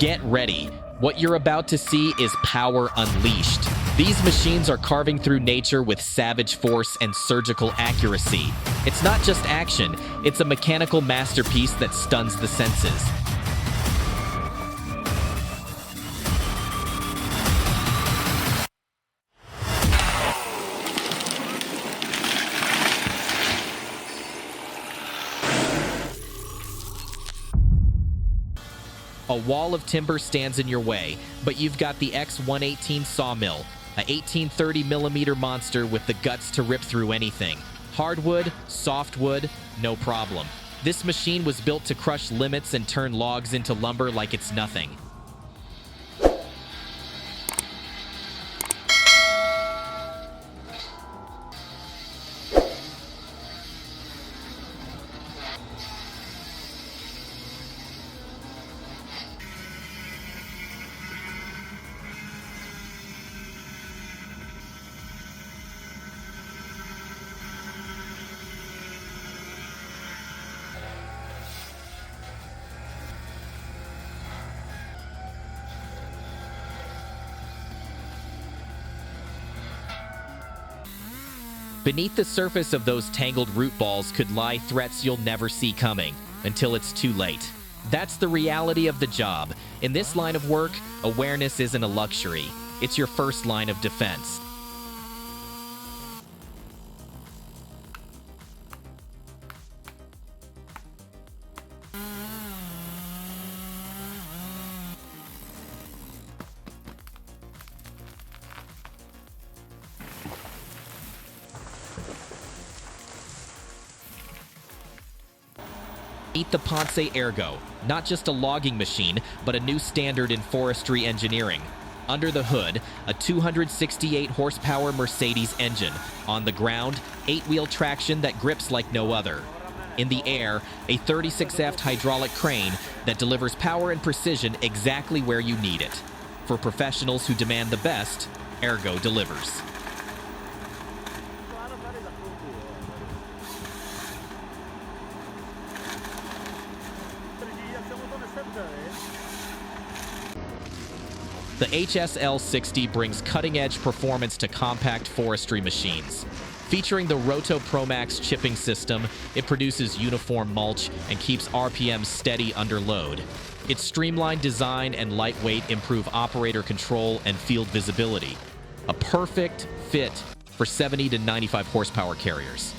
Get ready. What you're about to see is power unleashed. These machines are carving through nature with savage force and surgical accuracy. It's not just action, it's a mechanical masterpiece that stuns the senses. A wall of timber stands in your way, but you've got the X118 sawmill, a 1830mm monster with the guts to rip through anything. Hardwood, softwood, no problem. This machine was built to crush limits and turn logs into lumber like it's nothing. Beneath the surface of those tangled root balls could lie threats you'll never see coming, until it's too late. That's the reality of the job. In this line of work, awareness isn't a luxury. It's your first line of defense. Meet the Ponce Ergo, not just a logging machine, but a new standard in forestry engineering. Under the hood, a 268 horsepower Mercedes engine. On the ground, 8-wheel traction that grips like no other. In the air, a 36-aft hydraulic crane that delivers power and precision exactly where you need it. For professionals who demand the best, Ergo delivers. The HSL60 brings cutting-edge performance to compact forestry machines. Featuring the Roto ProMax chipping system, it produces uniform mulch and keeps RPMs steady under load. Its streamlined design and lightweight improve operator control and field visibility. A perfect fit for 70 to 95 horsepower carriers.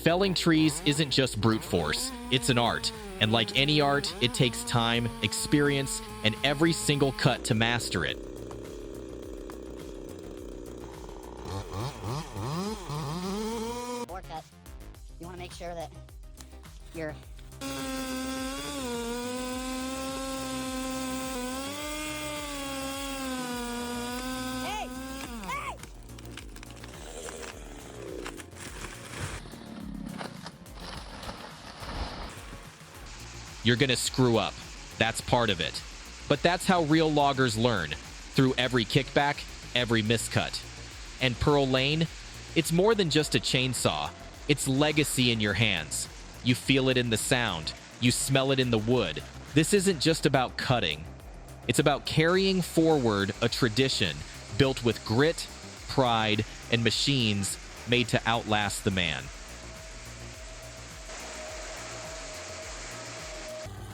Felling trees isn't just brute force, it's an art. And like any art, it takes time, experience, and every single cut to master it. Bore cut. You want to make sure that you're... You're gonna screw up. That's part of it. But that's how real loggers learn. Through every kickback, every miscut. And Pearl Lane? It's more than just a chainsaw. It's legacy in your hands. You feel it in the sound. You smell it in the wood. This isn't just about cutting. It's about carrying forward a tradition built with grit, pride, and machines made to outlast the man.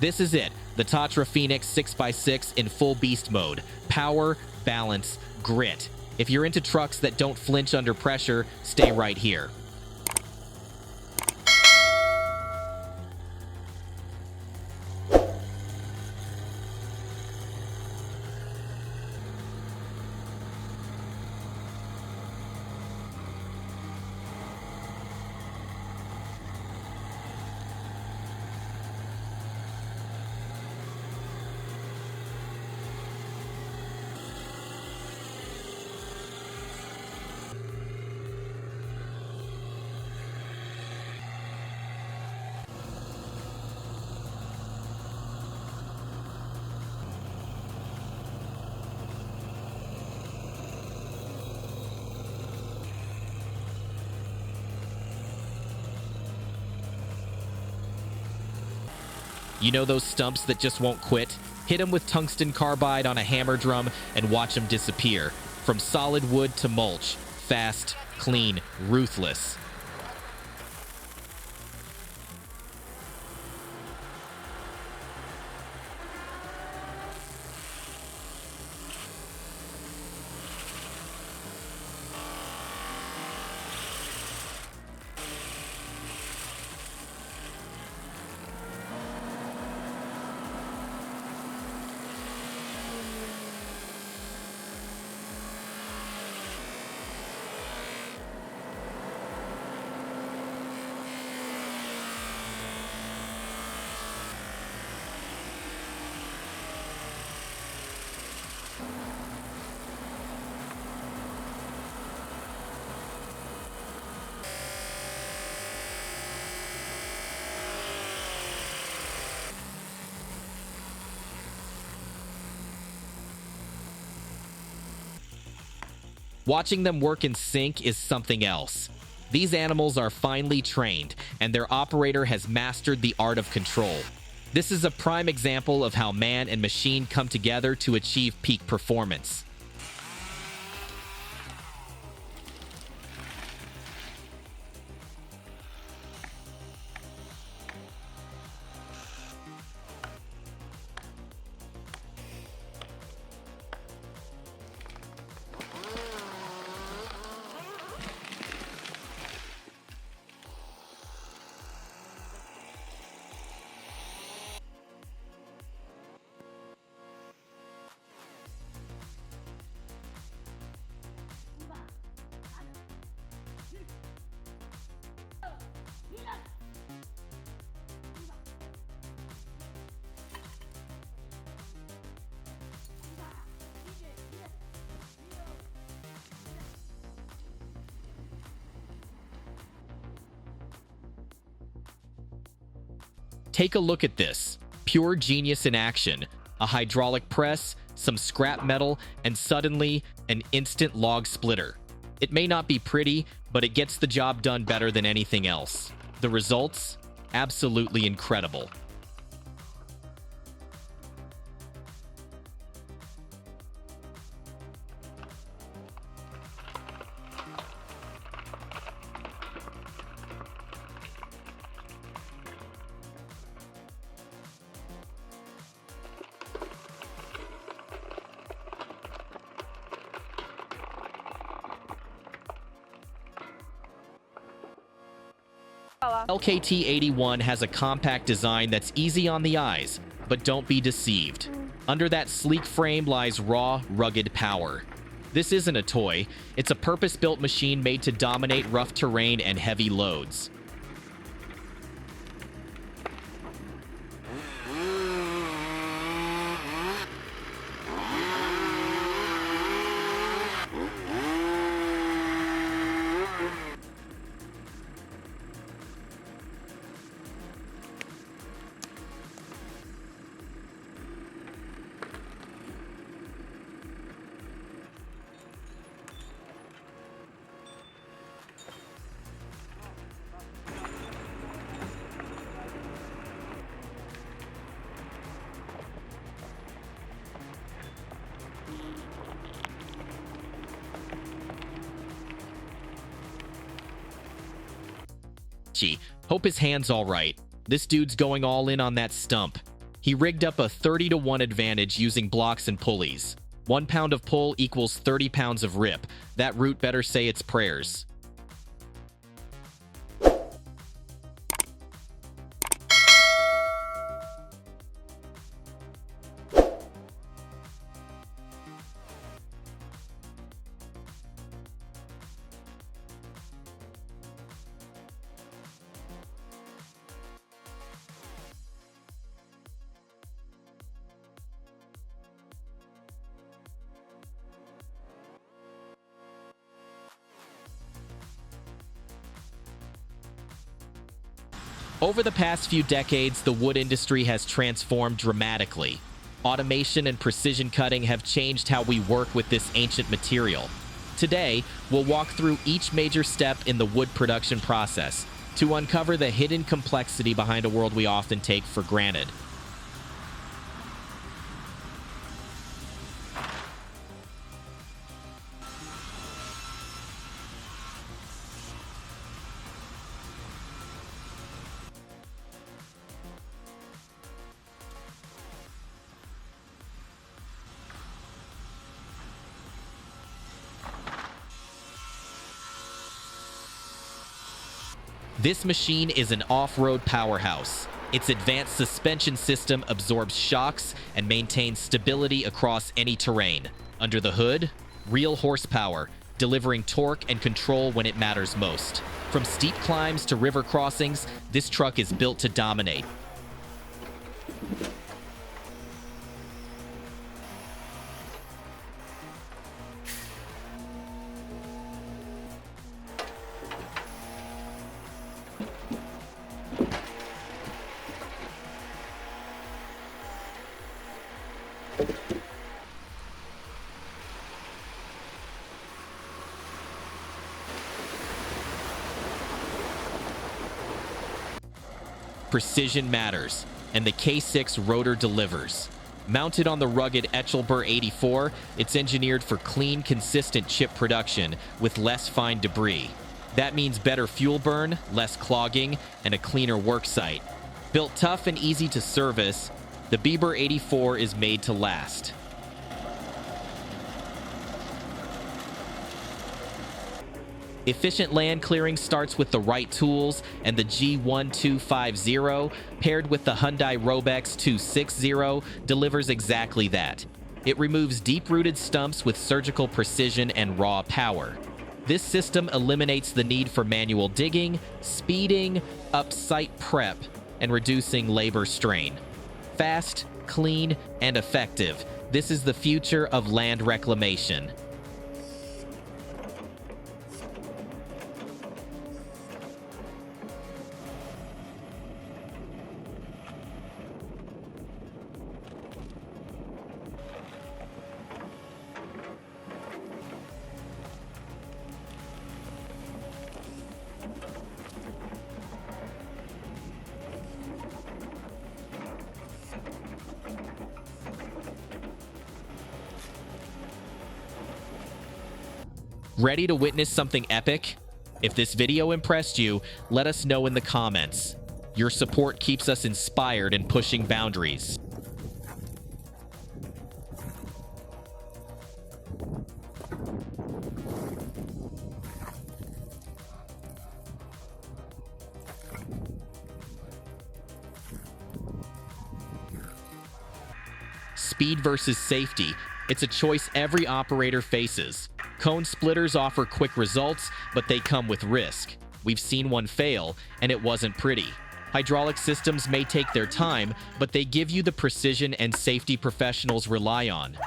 This is it, the Tatra Phoenix 6x6 in full beast mode. Power, balance, grit. If you're into trucks that don't flinch under pressure, stay right here. You know those stumps that just won't quit? Hit them with tungsten carbide on a hammer drum and watch them disappear. From solid wood to mulch. Fast, clean, ruthless. Watching them work in sync is something else. These animals are finely trained, and their operator has mastered the art of control. This is a prime example of how man and machine come together to achieve peak performance. Take a look at this. Pure genius in action. A hydraulic press, some scrap metal, and suddenly an instant log splitter. It may not be pretty, but it gets the job done better than anything else. The results? Absolutely incredible. LKT-81 has a compact design that's easy on the eyes, but don't be deceived. Under that sleek frame lies raw, rugged power. This isn't a toy, it's a purpose-built machine made to dominate rough terrain and heavy loads. Hope his hand's alright. This dude's going all in on that stump. He rigged up a 30-to-1 advantage using blocks and pulleys. 1 pound of pull equals 30 pounds of rip. That root better say its prayers. Over the past few decades, the wood industry has transformed dramatically. Automation and precision cutting have changed how we work with this ancient material. Today, we'll walk through each major step in the wood production process to uncover the hidden complexity behind a world we often take for granted. This machine is an off-road powerhouse. Its advanced suspension system absorbs shocks and maintains stability across any terrain. Under the hood, real horsepower, delivering torque and control when it matters most. From steep climbs to river crossings, this truck is built to dominate. Precision matters, and the K6 rotor delivers. Mounted on the rugged Excavator 84, it's engineered for clean, consistent chip production with less fine debris. That means better fuel burn, less clogging, and a cleaner work site. Built tough and easy to service, the Bieber 84 is made to last. Efficient land clearing starts with the right tools, and the G1250, paired with the Hyundai Robex 260, delivers exactly that. It removes deep-rooted stumps with surgical precision and raw power. This system eliminates the need for manual digging, speeding up site prep, and reducing labor strain. Fast, clean, and effective. This is the future of land reclamation. Ready to witness something epic? If this video impressed you, let us know in the comments. Your support keeps us inspired and pushing boundaries. Speed versus safety. It's a choice every operator faces. Cone splitters offer quick results, but they come with risk. We've seen one fail, and it wasn't pretty. Hydraulic systems may take their time, but they give you the precision and safety professionals rely on.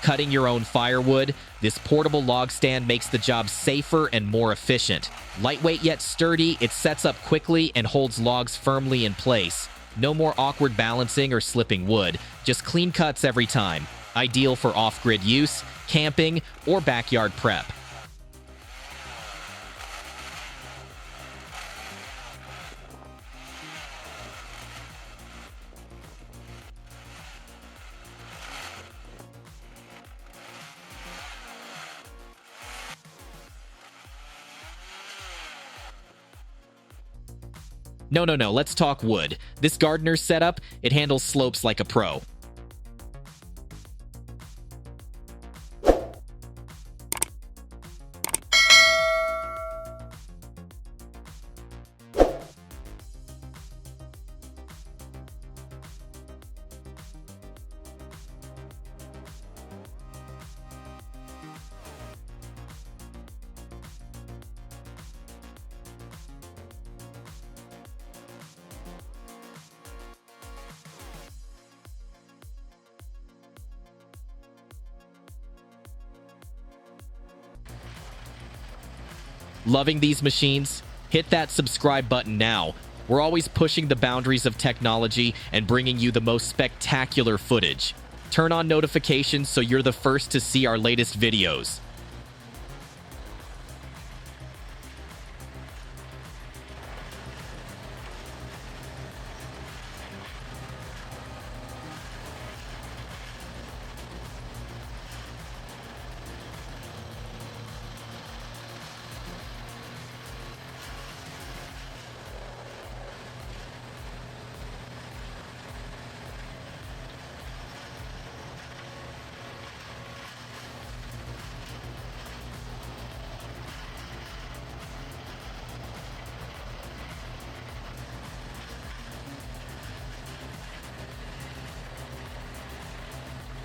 Cutting your own firewood, this portable log stand makes the job safer and more efficient. Lightweight yet sturdy, it sets up quickly and holds logs firmly in place. No more awkward balancing or slipping wood, just clean cuts every time. Ideal for off-grid use, camping, or backyard prep. No, let's talk wood. This gardener's setup, it handles slopes like a pro. Loving these machines? Hit that subscribe button now. We're always pushing the boundaries of technology and bringing you the most spectacular footage. Turn on notifications so you're the first to see our latest videos.